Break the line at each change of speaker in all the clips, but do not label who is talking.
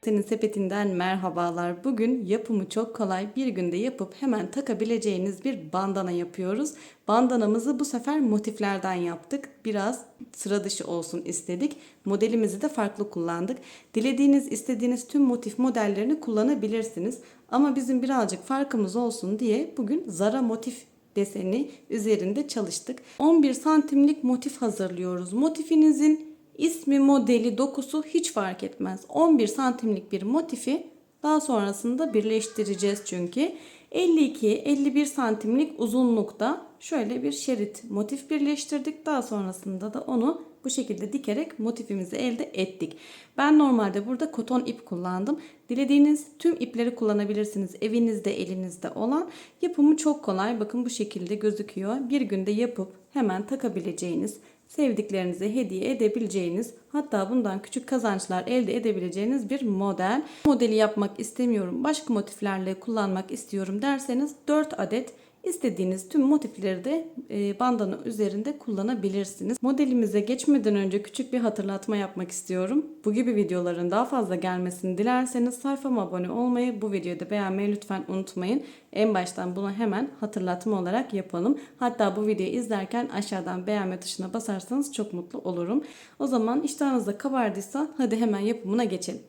Senin sepetinden merhabalar. Bugün yapımı çok kolay, bir günde yapıp hemen takabileceğiniz bir bandana yapıyoruz. Bandanamızı bu sefer motiflerden yaptık. Biraz sıra dışı olsun istedik. Modelimizi de farklı kullandık. Dilediğiniz, istediğiniz tüm motif modellerini kullanabilirsiniz. Ama bizim birazcık farkımız olsun diye bugün Zara motif deseni üzerinde çalıştık. 11 santimlik motif hazırlıyoruz. Motifinizin İsmi, modeli, dokusu hiç fark etmez. 11 santimlik bir motifi daha sonrasında birleştireceğiz çünkü. 52-51 santimlik uzunlukta şöyle bir şerit motif birleştirdik. Daha sonrasında da onu bu şekilde dikerek motifimizi elde ettik. Ben normalde burada koton ip kullandım. Dilediğiniz tüm ipleri kullanabilirsiniz. Evinizde, elinizde olan. Yapımı çok kolay. Bakın bu şekilde gözüküyor. Bir günde yapıp hemen takabileceğiniz, sevdiklerinize hediye edebileceğiniz, hatta bundan küçük kazançlar elde edebileceğiniz bir model. Modeli yapmak istemiyorum, başka motiflerle kullanmak istiyorum derseniz 4 adet istediğiniz tüm motifleri de bandana üzerinde kullanabilirsiniz. Modelimize geçmeden önce küçük bir hatırlatma yapmak istiyorum. Bu gibi videoların daha fazla gelmesini dilerseniz sayfama abone olmayı, bu videoyu da beğenmeyi lütfen unutmayın. En baştan bunu hemen hatırlatma olarak yapalım. Hatta bu videoyu izlerken aşağıdan beğenme tuşuna basarsanız çok mutlu olurum. O zaman iştahınız da kabardıysa hadi hemen yapımına geçelim.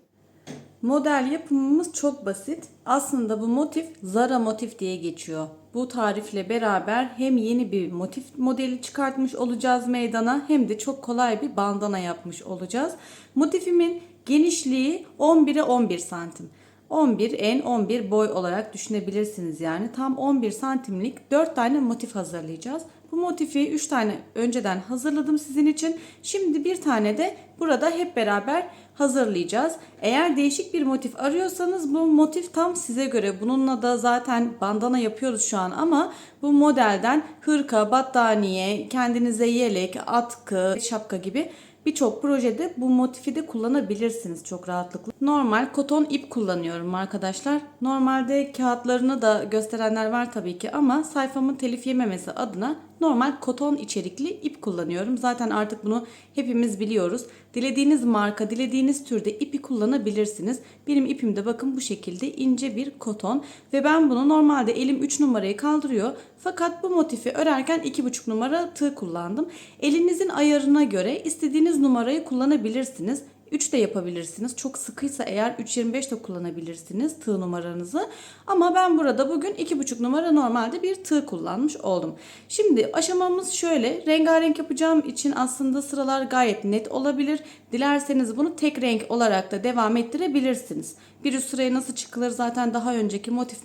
Model yapımımız çok basit. Aslında bu motif Zara motif diye geçiyor. Bu tarifle beraber hem yeni bir motif modeli çıkartmış olacağız meydana, hem de çok kolay bir bandana yapmış olacağız. Motifimin genişliği 11'e 11 santim. 11 en 11 boy olarak düşünebilirsiniz yani. Tam 11 santimlik 4 tane motif hazırlayacağız. Bu motifi 3 tane önceden hazırladım sizin için. Şimdi bir tane de burada hep beraber hazırlayacağız. Eğer değişik bir motif arıyorsanız bu motif tam size göre. Bununla da zaten bandana yapıyoruz şu an ama bu modelden hırka, battaniye, kendinize yelek, atkı, şapka gibi birçok projede bu motifi de kullanabilirsiniz çok rahatlıkla. Normal koton ip kullanıyorum arkadaşlar. Normalde kağıtlarını da gösterenler var tabii ki ama sayfamın telif yememesi adına normal koton içerikli ip kullanıyorum. Zaten artık bunu hepimiz biliyoruz. Dilediğiniz marka, dilediğiniz türde ipi kullanabilirsiniz. Benim ipim de bakın bu şekilde ince bir koton ve ben bunu normalde elim 3 numarayı kaldırıyor. Fakat bu motifi örerken 2,5 numara tığ kullandım. Elinizin ayarına göre istediğiniz numarayı kullanabilirsiniz. 3 de yapabilirsiniz. Çok sıkıysa eğer 3,25 de kullanabilirsiniz tığ numaranızı. Ama ben burada bugün 2,5 numara normalde bir tığ kullanmış oldum. Şimdi aşamamız şöyle. Rengarenk yapacağım için aslında sıralar gayet net olabilir. Dilerseniz bunu tek renk olarak da devam ettirebilirsiniz. Bir üst sıraya nasıl çıkılır zaten daha önceki motif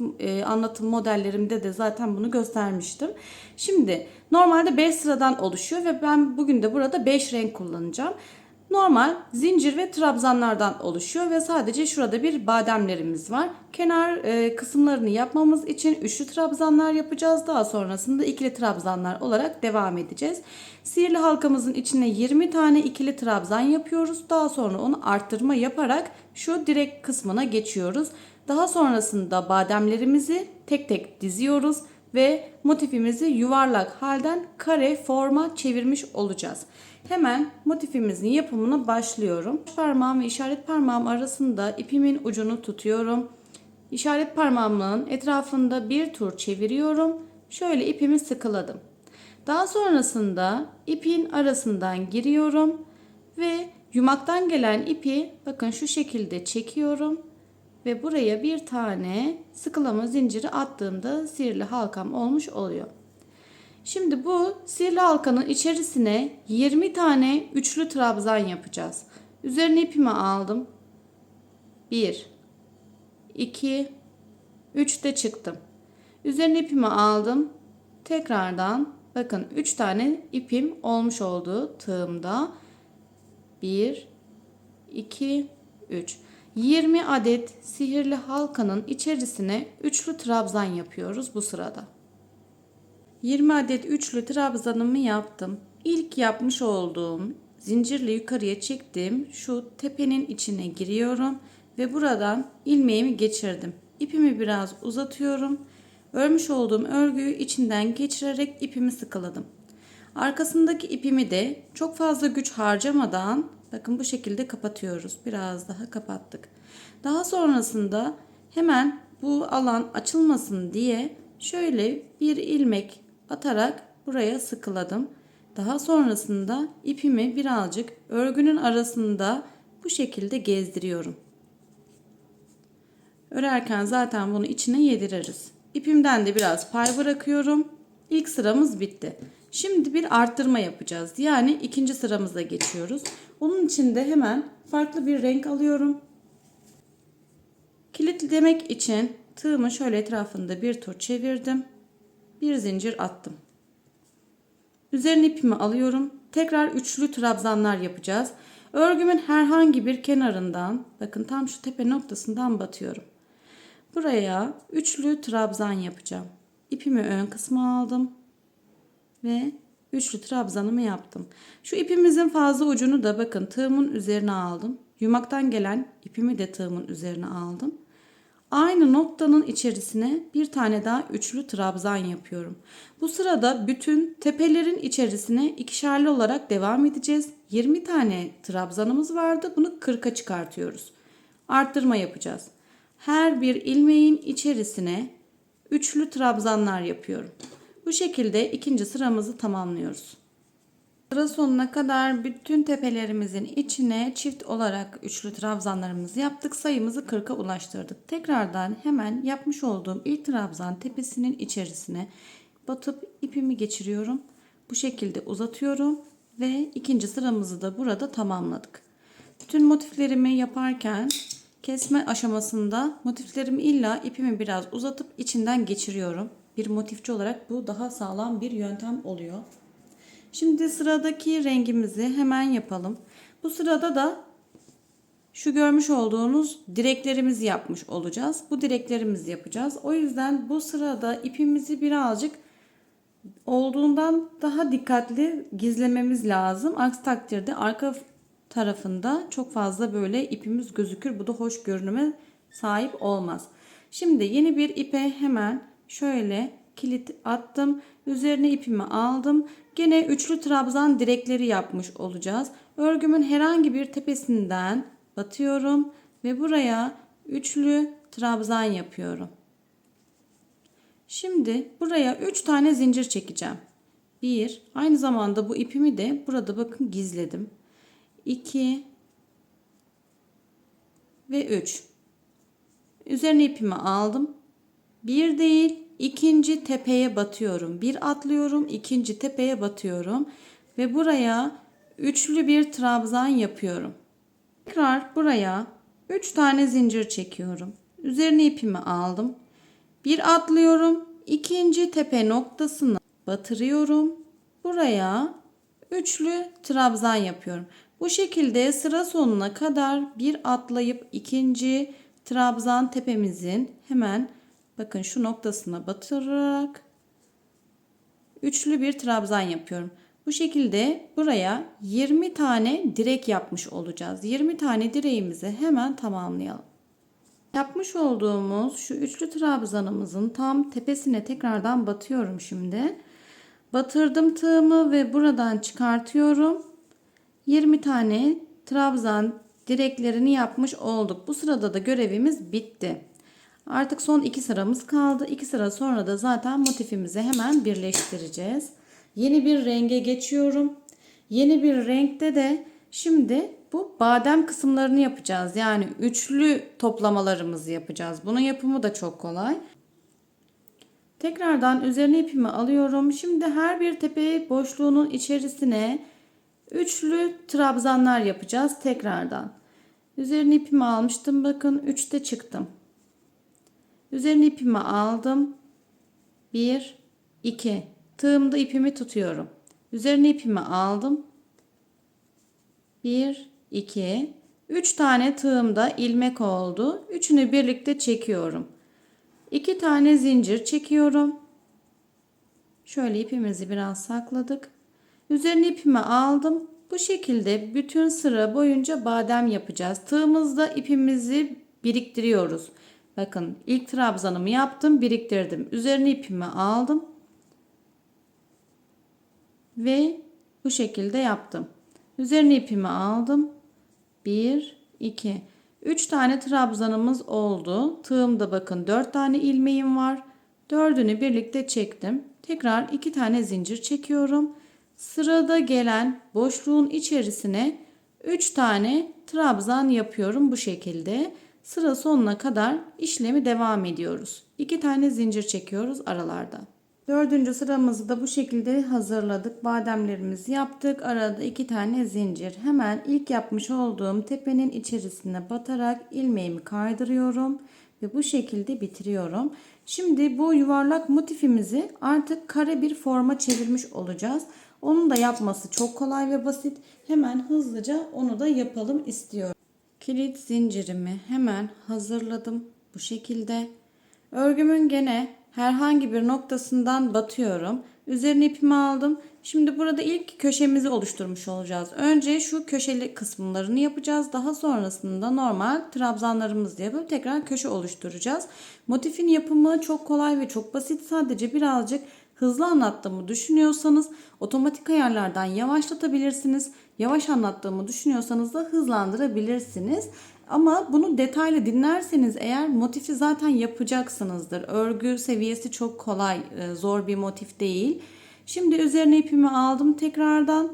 anlatım modellerimde de zaten bunu göstermiştim. Şimdi normalde 5 sıradan oluşuyor ve ben bugün de burada 5 renk kullanacağım. Normal zincir ve trabzanlardan oluşuyor ve sadece şurada bir bademlerimiz var. Kenar kısımlarını yapmamız için üçlü trabzanlar yapacağız. Daha sonrasında ikili trabzanlar olarak devam edeceğiz. Sihirli halkamızın içine 20 tane ikili trabzan yapıyoruz. Daha sonra onu arttırma yaparak şu direk kısmına geçiyoruz. Daha sonrasında bademlerimizi tek tek diziyoruz ve motifimizi yuvarlak halden kare forma çevirmiş olacağız. Hemen motifimizin yapımına başlıyorum. Parmağım ve işaret parmağım arasında ipimin ucunu tutuyorum. İşaret parmağımın etrafında bir tur çeviriyorum. Şöyle ipimi sıkıladım. Daha sonrasında ipin arasından giriyorum ve yumaktan gelen ipi bakın şu şekilde çekiyorum. Ve buraya bir tane sıkılama zinciri attığımda sihirli halkam olmuş oluyor. Şimdi bu sihirli halkanın içerisine 20 tane üçlü trabzan yapacağız. Üzerine ipimi aldım. 1, 2, 3 de çıktım. Üzerine ipimi aldım. Tekrardan bakın 3 tane ipim olmuş oldu tığımda. 1, 2, 3. 20 adet sihirli halkanın içerisine üçlü trabzan yapıyoruz bu sırada. 20 adet üçlü trabzanımı yaptım. İlk yapmış olduğum zincirle yukarıya çektim. Şu tepenin içine giriyorum ve buradan ilmeğimi geçirdim. İpimi biraz uzatıyorum. Örmüş olduğum örgüyü içinden geçirerek ipimi sıkıladım. Arkasındaki ipimi de çok fazla güç harcamadan Bakın bu şekilde kapatıyoruz. Biraz daha kapattık. Daha sonrasında hemen bu alan açılmasın diye şöyle bir ilmek atarak buraya sıkıladım. Daha sonrasında ipimi birazcık örgünün arasında bu şekilde gezdiriyorum. Örerken zaten bunu içine yediririz. İpimden de biraz pay bırakıyorum. İlk sıramız bitti. Şimdi bir arttırma yapacağız. Yani ikinci sıramıza geçiyoruz. Onun için de hemen farklı bir renk alıyorum. Kilitlemek için tığımı şöyle etrafında bir tur çevirdim. Bir zincir attım. Üzerine ipimi alıyorum. Tekrar üçlü trabzanlar yapacağız. Örgümün herhangi bir kenarından, bakın tam şu tepe noktasından batıyorum. Buraya üçlü trabzan yapacağım. İpimi ön kısma aldım ve üçlü trabzanımı yaptım. Şu ipimizin fazla ucunu da bakın tığımın üzerine aldım. Yumaktan gelen ipimi de tığımın üzerine aldım. Aynı noktanın içerisine bir tane daha üçlü trabzan yapıyorum. Bu sırada bütün tepelerin içerisine ikişerli olarak devam edeceğiz. 20 tane trabzanımız vardı. Bunu 40'a çıkartıyoruz. Arttırma yapacağız. Her bir ilmeğin içerisine üçlü trabzanlar yapıyorum. Bu şekilde ikinci sıramızı tamamlıyoruz. Sıra sonuna kadar bütün tepelerimizin içine çift olarak üçlü trabzanlarımızı yaptık. Sayımızı 40'a ulaştırdık. Tekrardan hemen yapmış olduğum ilk trabzan tepesinin içerisine batıp ipimi geçiriyorum. Bu şekilde uzatıyorum ve ikinci sıramızı da burada tamamladık. Bütün motiflerimi yaparken kesme aşamasında motiflerimi illa ipimi biraz uzatıp içinden geçiriyorum. Bir motifçi olarak bu daha sağlam bir yöntem oluyor. Şimdi sıradaki rengimizi hemen yapalım. Bu sırada da şu görmüş olduğunuz direklerimizi yapmış olacağız. Bu direklerimizi yapacağız. O yüzden bu sırada ipimizi birazcık olduğundan daha dikkatli gizlememiz lazım. Aksi takdirde arka tarafında çok fazla böyle ipimiz gözükür. Bu da hoş görünüme sahip olmaz. Şimdi yeni bir ipe hemen şöyle kilit attım. Üzerine ipimi aldım. Gene üçlü trabzan direkleri yapmış olacağız. Örgümün herhangi bir tepesinden batıyorum ve buraya üçlü trabzan yapıyorum. Şimdi buraya 3 tane zincir çekeceğim. 1, aynı zamanda bu ipimi de burada bakın gizledim. 2 ve 3. Üzerine ipimi aldım. Bir değil, ikinci tepeye batıyorum. Bir atlıyorum, ikinci tepeye batıyorum ve buraya üçlü bir trabzan yapıyorum. Tekrar buraya 3 tane zincir çekiyorum. Üzerine ipimi aldım. Bir atlıyorum, ikinci tepe noktasını batırıyorum. Buraya üçlü trabzan yapıyorum. Bu şekilde sıra sonuna kadar bir atlayıp ikinci trabzan tepemizin hemen bakın şu noktasına batırarak üçlü bir trabzan yapıyorum. Bu şekilde buraya 20 tane direk yapmış olacağız. 20 tane direğimizi hemen tamamlayalım. Yapmış olduğumuz şu üçlü trabzanımızın tam tepesine tekrardan batıyorum şimdi. Batırdım tığımı ve buradan çıkartıyorum. 20 tane trabzan direklerini yapmış olduk. Bu sırada da görevimiz bitti. Artık son 2 sıramız kaldı. 2 sıra sonra da zaten motifimizi hemen birleştireceğiz. Yeni bir renge geçiyorum. Yeni bir renkte de şimdi bu badem kısımlarını yapacağız. Yani üçlü toplamalarımızı yapacağız. Bunun yapımı da çok kolay. Tekrardan üzerine ipimi alıyorum. Şimdi her bir tepe boşluğunun içerisine üçlü trabzanlar yapacağız tekrardan. Üzerine ipimi almıştım. Bakın 3'te çıktım. Üzerine ipimi aldım. 1, 2. Tığımda ipimi tutuyorum. Üzerine ipimi aldım. 1, 2. 3 tane tığımda ilmek oldu. Üçünü birlikte çekiyorum. 2 tane zincir çekiyorum. Şöyle ipimizi biraz sakladık. Üzerine ipimi aldım. Bu şekilde bütün sıra boyunca badem yapacağız. Tığımızda ipimizi biriktiriyoruz. Bakın ilk trabzanımı yaptım, biriktirdim. Üzerine ipimi aldım. Ve bu şekilde yaptım. Üzerine ipimi aldım. 1, 2. 3 tane trabzanımız oldu. Tığımda bakın 4 tane ilmeğim var. Dördünü birlikte çektim. Tekrar 2 tane zincir çekiyorum. Sırada gelen boşluğun içerisine 3 tane trabzan yapıyorum bu şekilde. Sıra sonuna kadar işlemi devam ediyoruz. 2 tane zincir çekiyoruz aralarda. Dördüncü sıramızı da bu şekilde hazırladık. Bademlerimizi yaptık. Arada 2 tane zincir. Hemen ilk yapmış olduğum tepenin içerisine batarak ilmeğimi kaydırıyorum. Ve bu şekilde bitiriyorum. Şimdi bu yuvarlak motifimizi artık kare bir forma çevirmiş olacağız. Onun da yapması çok kolay ve basit. Hemen hızlıca onu da yapalım istiyorum. Kilit zincirimi hemen hazırladım. Bu şekilde. Örgümün gene herhangi bir noktasından batıyorum. Üzerine ipimi aldım. Şimdi burada ilk köşemizi oluşturmuş olacağız. Önce şu köşeli kısımlarını yapacağız. Daha sonrasında normal trabzanlarımızı yapıp tekrar köşe oluşturacağız. Motifin yapımı çok kolay ve çok basit. Sadece birazcık hızlı anlattığımı düşünüyorsanız otomatik ayarlardan yavaşlatabilirsiniz. Yavaş anlattığımı düşünüyorsanız da hızlandırabilirsiniz. Ama bunu detaylı dinlerseniz eğer motifi zaten yapacaksınızdır. Örgü seviyesi çok kolay, zor bir motif değil. Şimdi üzerine ipimi aldım tekrardan.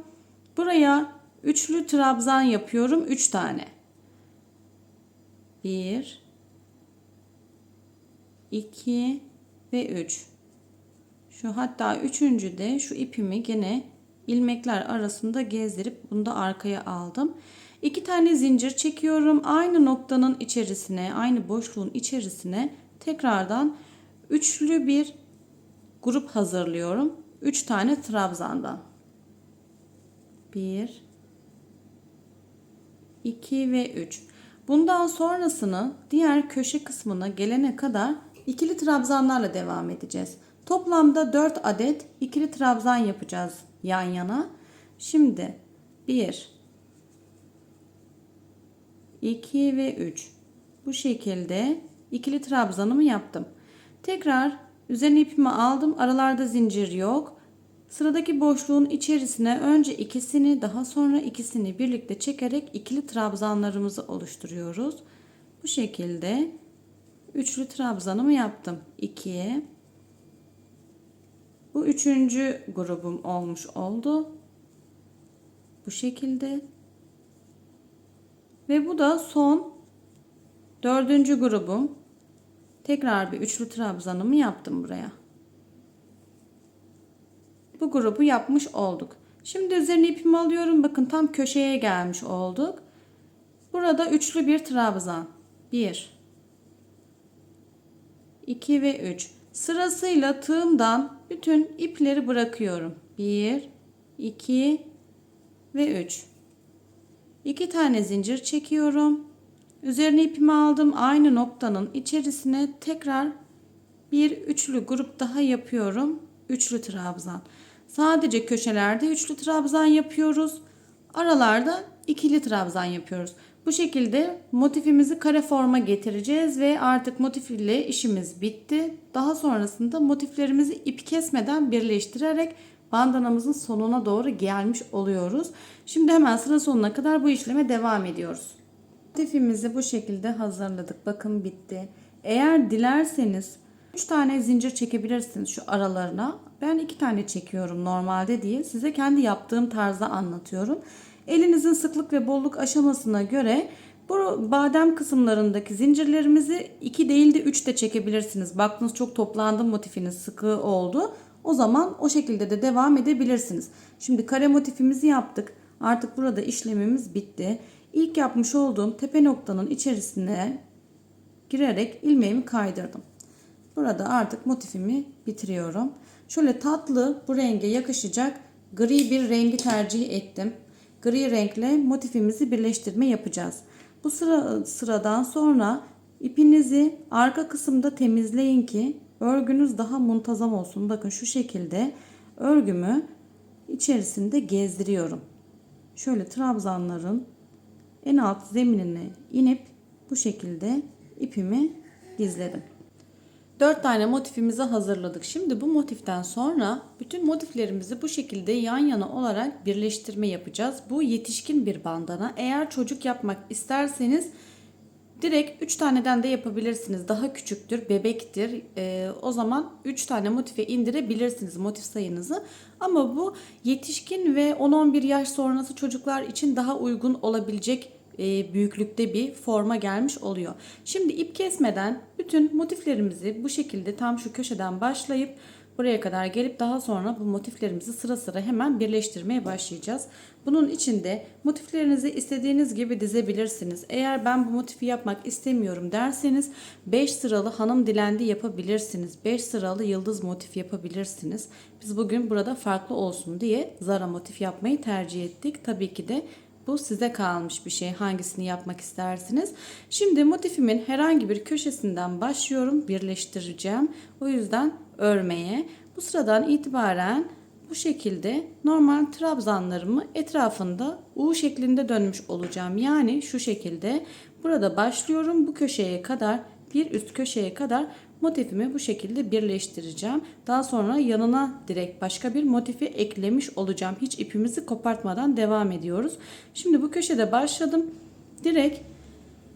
Buraya üçlü trabzan yapıyorum 3 tane. 1 2 ve 3. Şu hatta üçüncü de şu ipimi gene ilmekler arasında gezdirip bunu da arkaya aldım. 2 tane zincir çekiyorum. Aynı noktanın içerisine, aynı boşluğun içerisine tekrardan üçlü bir grup hazırlıyorum. 3 tane trabzandan. 1 2 ve 3. Bundan sonrasını diğer köşe kısmına gelene kadar ikili trabzanlarla devam edeceğiz. Toplamda 4 adet ikili trabzan yapacağız yan yana. Şimdi 1 2 ve 3. Bu şekilde ikili trabzanımı yaptım. Tekrar üzerine ipimi aldım. Aralarda zincir yok. Sıradaki boşluğun içerisine önce ikisini daha sonra ikisini birlikte çekerek ikili trabzanlarımızı oluşturuyoruz. Bu şekilde üçlü trabzanımı yaptım. 2. Bu üçüncü grubum olmuş oldu. Bu şekilde. Ve bu da son dördüncü grubum. Tekrar bir üçlü trabzanımı yaptım buraya. Bu grubu yapmış olduk. Şimdi üzerine ipimi alıyorum. Bakın tam köşeye gelmiş olduk. Burada üçlü bir trabzan. 1 2 ve 3. Sırasıyla tığımdan bütün ipleri bırakıyorum. 1 2 ve 3. 2 tane zincir çekiyorum. Üzerine ipimi aldım. Aynı noktanın içerisine tekrar bir üçlü grup daha yapıyorum. Üçlü trabzan. Sadece köşelerde üçlü trabzan yapıyoruz. Aralarda ikili trabzan yapıyoruz. Bu şekilde motifimizi kare forma getireceğiz ve artık motif ile işimiz bitti. Daha sonrasında motiflerimizi ip kesmeden birleştirerek bandanamızın sonuna doğru gelmiş oluyoruz. Şimdi hemen sıra sonuna kadar bu işleme devam ediyoruz. Motifimizi bu şekilde hazırladık. Bakın bitti. Eğer dilerseniz 3 tane zincir çekebilirsiniz şu aralarına. Ben 2 tane çekiyorum normalde diye size kendi yaptığım tarzda anlatıyorum. Elinizin sıklık ve bolluk aşamasına göre bu badem kısımlarındaki zincirlerimizi 2 değil de 3 de çekebilirsiniz. Baktınız çok toplandı, motifiniz sıkı oldu. O zaman o şekilde de devam edebilirsiniz. Şimdi kare motifimizi yaptık. Artık burada işlemimiz bitti. İlk yapmış olduğum tepe noktanın içerisine girerek ilmeğimi kaydırdım. Burada artık motifimi bitiriyorum. Şöyle tatlı, bu renge yakışacak gri bir rengi tercih ettim. Gri renkle motifimizi birleştirme yapacağız. Bu sıradan sonra ipinizi arka kısımda temizleyin ki örgünüz daha muntazam olsun. Bakın şu şekilde örgümü içerisinde gezdiriyorum. Şöyle trabzanların en alt zeminine inip bu şekilde ipimi gizledim. 4 tane motifimizi hazırladık. Şimdi bu motiften sonra bütün motiflerimizi bu şekilde yan yana olarak birleştirme yapacağız. Bu yetişkin bir bandana. Eğer çocuk yapmak isterseniz direkt 3 taneden de yapabilirsiniz. Daha küçüktür, bebektir. O zaman 3 tane motife indirebilirsiniz motif sayınızı. Ama bu yetişkin ve 10-11 yaş sonrası çocuklar için daha uygun olabilecek büyüklükte bir forma gelmiş oluyor. Şimdi ip kesmeden bütün motiflerimizi bu şekilde tam şu köşeden başlayıp buraya kadar gelip daha sonra bu motiflerimizi sıra sıra hemen birleştirmeye başlayacağız. Bunun için de motiflerinizi istediğiniz gibi dizebilirsiniz. Eğer ben bu motifi yapmak istemiyorum derseniz 5 sıralı hanım dilendi yapabilirsiniz. 5 sıralı yıldız motif yapabilirsiniz. Biz bugün burada farklı olsun diye Zara motif yapmayı tercih ettik. Tabii ki de bu size kalmış bir şey. Hangisini yapmak istersiniz? Şimdi motifimin herhangi bir köşesinden başlıyorum. Birleştireceğim. O yüzden örmeye. Bu sıradan itibaren bu şekilde normal trabzanlarımı etrafında U şeklinde dönmüş olacağım. Yani şu şekilde burada başlıyorum. Bu köşeye kadar, bir üst köşeye kadar motifimi bu şekilde birleştireceğim. Daha sonra yanına direkt başka bir motifi eklemiş olacağım. Hiç ipimizi kopartmadan devam ediyoruz. Şimdi bu köşede başladım. Direkt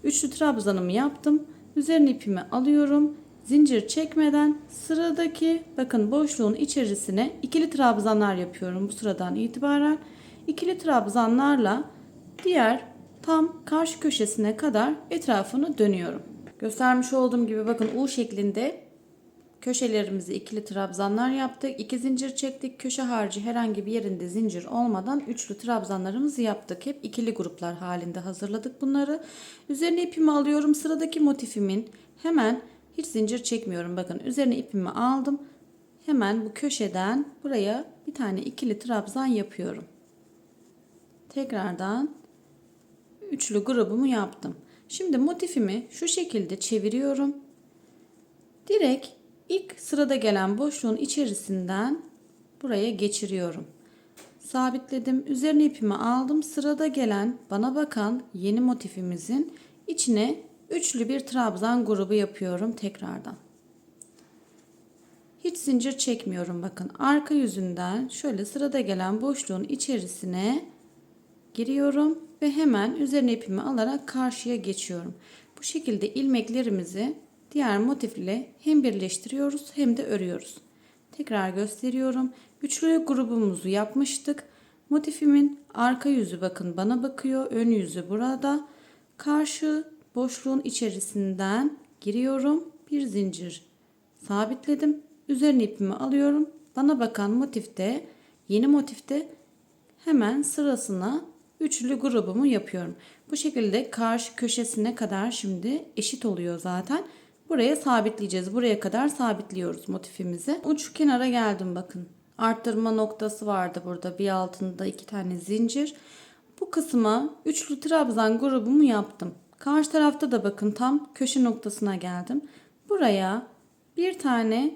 üçlü trabzanımı yaptım. Üzerine ipimi alıyorum. Zincir çekmeden sıradaki bakın boşluğun içerisine ikili trabzanlar yapıyorum bu sıradan itibaren. İkili trabzanlarla diğer tam karşı köşesine kadar etrafını dönüyorum. Göstermiş olduğum gibi bakın U şeklinde köşelerimizi ikili trabzanlar yaptık. 2 zincir çektik. Köşe harici herhangi bir yerinde zincir olmadan üçlü trabzanlarımızı yaptık. Hep ikili gruplar halinde hazırladık bunları. Üzerine ipimi alıyorum. Sıradaki motifimin hemen hiç zincir çekmiyorum. Bakın üzerine ipimi aldım. Hemen bu köşeden buraya bir tane ikili trabzan yapıyorum. Tekrardan üçlü grubumu yaptım. Şimdi motifimi şu şekilde çeviriyorum. Direkt ilk sırada gelen boşluğun içerisinden buraya geçiriyorum. Sabitledim. Üzerine ipimi aldım. Sırada gelen bana bakan yeni motifimizin içine üçlü bir trabzan grubu yapıyorum tekrardan. Hiç zincir çekmiyorum bakın. Arka yüzünden şöyle sırada gelen boşluğun içerisine giriyorum ve hemen üzerine ipimi alarak karşıya geçiyorum. Bu şekilde ilmeklerimizi diğer motifle hem birleştiriyoruz hem de örüyoruz. Tekrar gösteriyorum. Üçlü grubumuzu yapmıştık. Motifimin arka yüzü bakın bana bakıyor. Ön yüzü burada. Karşı boşluğun içerisinden giriyorum. Bir zincir sabitledim. Üzerine ipimi alıyorum. Bana bakan motifte, yeni motifte hemen sırasına üçlü grubumu yapıyorum. Bu şekilde karşı köşesine kadar şimdi eşit oluyor zaten. Buraya sabitleyeceğiz. Buraya kadar sabitliyoruz motifimizi. Uç kenara geldim bakın. Arttırma noktası vardı burada. Bir altında 2 tane zincir. Bu kısma üçlü trabzan grubumu yaptım. Karşı tarafta da bakın tam köşe noktasına geldim. Buraya bir tane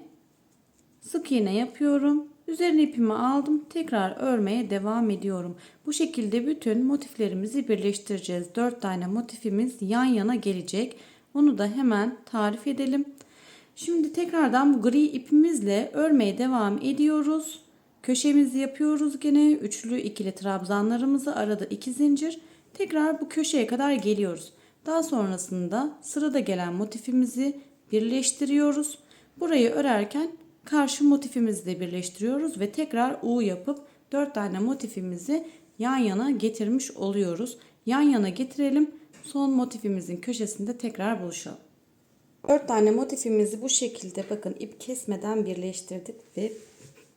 sık iğne yapıyorum. Üzerine ipimi aldım. Tekrar örmeye devam ediyorum. Bu şekilde bütün motiflerimizi birleştireceğiz. 4 tane motifimiz yan yana gelecek. Onu da hemen tarif edelim. Şimdi tekrardan bu gri ipimizle örmeye devam ediyoruz. Köşemizi yapıyoruz gene. Üçlü ikili trabzanlarımızı arada 2 zincir. Tekrar bu köşeye kadar geliyoruz. Daha sonrasında sırada gelen motifimizi birleştiriyoruz. Burayı örerken karşı motifimizi de birleştiriyoruz ve tekrar U yapıp 4 tane motifimizi yan yana getirmiş oluyoruz. Yan yana getirelim. Son motifimizin köşesinde tekrar buluşalım. 4 tane motifimizi bu şekilde bakın ip kesmeden birleştirdik ve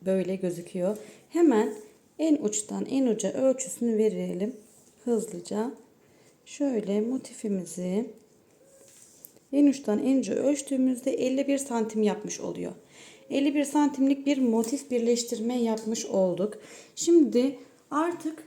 böyle gözüküyor. Hemen en uçtan en uca ölçüsünü verelim hızlıca. Şöyle motifimizi en uçtan en uca ölçtüğümüzde 51 santim yapmış oluyor. 51 santimlik bir motif birleştirme yapmış olduk. Şimdi artık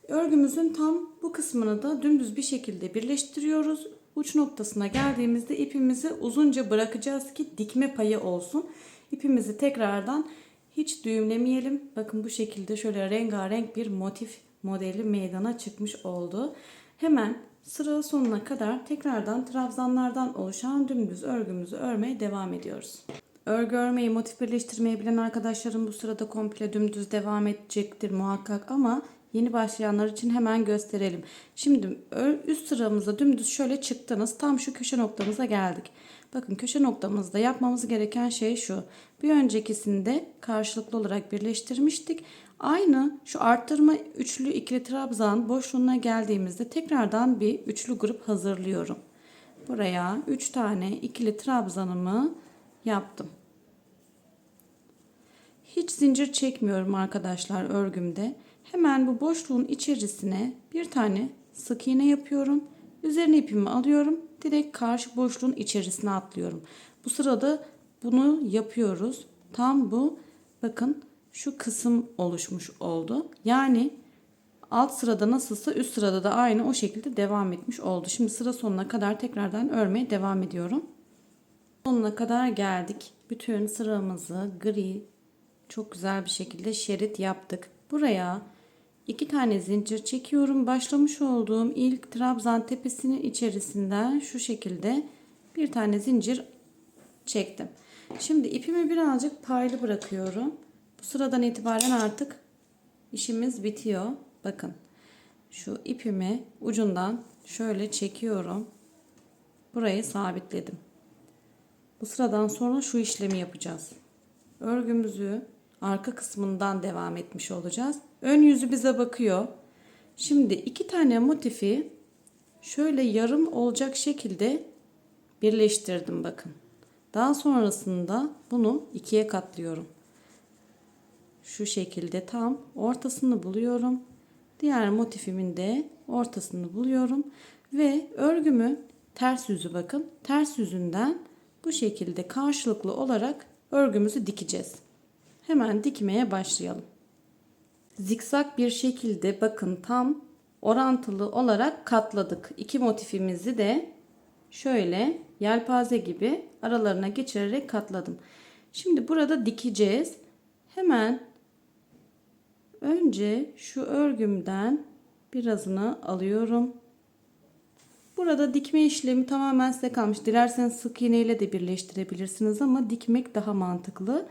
örgümüzün tam bu kısmını da dümdüz bir şekilde birleştiriyoruz. Uç noktasına geldiğimizde ipimizi uzunca bırakacağız ki dikme payı olsun. İpimizi tekrardan hiç düğümlemeyelim. Bakın bu şekilde şöyle rengarenk bir motif modeli meydana çıkmış oldu. Hemen sıra sonuna kadar tekrardan trabzanlardan oluşan dümdüz örgümüzü örmeye devam ediyoruz. Örgü örmeyi, motif birleştirmeyi bilen arkadaşlarım bu sırada komple dümdüz devam edecektir muhakkak ama yeni başlayanlar için hemen gösterelim. Şimdi üst sıramızda dümdüz şöyle çıktınız. Tam şu köşe noktamıza geldik. Bakın köşe noktamızda yapmamız gereken şey şu. Bir öncekisinde karşılıklı olarak birleştirmiştik. Aynı şu arttırma üçlü ikili trabzan boşluğuna geldiğimizde tekrardan bir üçlü grup hazırlıyorum. Buraya 3 tane ikili trabzanımı yaptım. Hiç zincir çekmiyorum arkadaşlar örgümde. Hemen bu boşluğun içerisine bir tane sık iğne yapıyorum. Üzerine ipimi alıyorum. Direkt karşı boşluğun içerisine atlıyorum. Bu sırada bunu yapıyoruz. Tam bu bakın şu kısım oluşmuş oldu. Yani alt sırada nasılsa üst sırada da aynı o şekilde devam etmiş oldu. Şimdi sıra sonuna kadar tekrardan örmeye devam ediyorum. Sonuna kadar geldik. Bütün sıramızı gri çok güzel bir şekilde şerit yaptık. Buraya 2 tane zincir çekiyorum. Başlamış olduğum ilk trabzan tepesinin içerisinden şu şekilde bir tane zincir çektim. Şimdi ipimi birazcık paylı bırakıyorum. Bu sıradan itibaren artık işimiz bitiyor. Bakın şu ipimi ucundan şöyle çekiyorum. Burayı sabitledim. Bu sıradan sonra şu işlemi yapacağız. Örgümüzü arka kısmından devam etmiş olacağız. Ön yüzü bize bakıyor. Şimdi 2 tane motifi şöyle yarım olacak şekilde birleştirdim bakın. Daha sonrasında bunu ikiye katlıyorum. Şu şekilde tam ortasını buluyorum. Diğer motifimin de ortasını buluyorum. Ve örgümün ters yüzü bakın. Ters yüzünden bu şekilde karşılıklı olarak örgümüzü dikeceğiz. Hemen dikmeye başlayalım. Zikzak bir şekilde bakın tam orantılı olarak katladık. İki motifimizi de şöyle yelpaze gibi aralarına geçirerek katladım. Şimdi burada dikeceğiz. Hemen önce şu örgümden birazını alıyorum. Burada dikme işlemi tamamen size kalmış. Dilerseniz sık iğne ile de birleştirebilirsiniz ama dikmek daha mantıklı.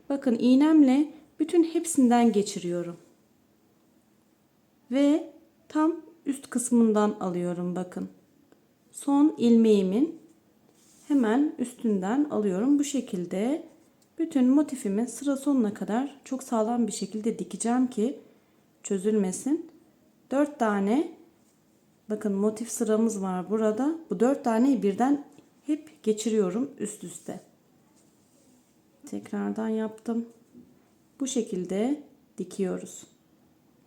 Bakın iğnemle bütün hepsinden geçiriyorum. Ve tam üst kısmından alıyorum bakın. Son ilmeğimin hemen üstünden alıyorum. Bu şekilde bütün motifimi sıra sonuna kadar çok sağlam bir şekilde dikeceğim ki çözülmesin. 4 tane bakın motif sıramız var burada. Bu 4 taneyi birden hep geçiriyorum üst üste. Tekrardan yaptım. Bu şekilde dikiyoruz.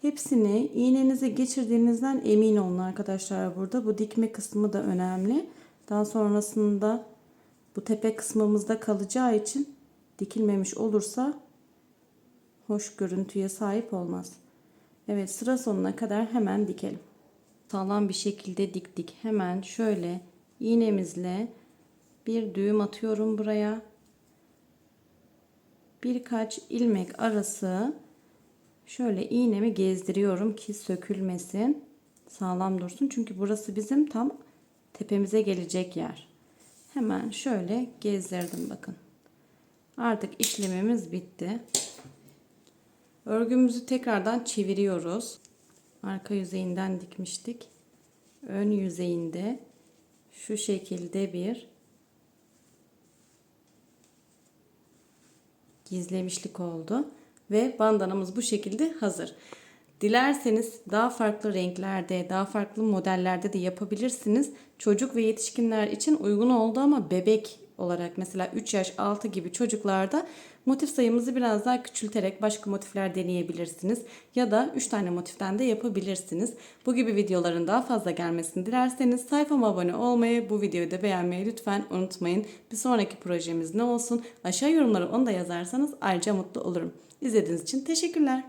Hepsini iğnenize geçirdiğinizden emin olun arkadaşlar burada. Bu dikme kısmı da önemli. Daha sonrasında bu tepe kısmımızda kalacağı için dikilmemiş olursa hoş görüntüye sahip olmaz. Evet, sıra sonuna kadar hemen dikelim. Sağlam bir şekilde diktik. Hemen şöyle iğnemizle bir düğüm atıyorum buraya. Birkaç ilmek arası şöyle iğnemi gezdiriyorum ki sökülmesin. Sağlam dursun. Çünkü burası bizim tam tepemize gelecek yer. Hemen şöyle gezdirdim bakın. Artık işlemimiz bitti. Örgümüzü tekrardan çeviriyoruz. Arka yüzeyinden dikmiştik. Ön yüzeyinde şu şekilde bir gizlemişlik oldu. Ve bandanamız bu şekilde hazır. Dilerseniz daha farklı renklerde, daha farklı modellerde de yapabilirsiniz. Çocuk ve yetişkinler için uygun oldu ama bebek olarak mesela 3 yaş altı gibi çocuklarda motif sayımızı biraz daha küçülterek başka motifler deneyebilirsiniz. Ya da 3 tane motiften de yapabilirsiniz. Bu gibi videoların daha fazla gelmesini dilerseniz sayfama abone olmayı, bu videoyu da beğenmeyi lütfen unutmayın. Bir sonraki projemiz ne olsun? Aşağı yorumlara onu da yazarsanız ayrıca mutlu olurum. İzlediğiniz için teşekkürler.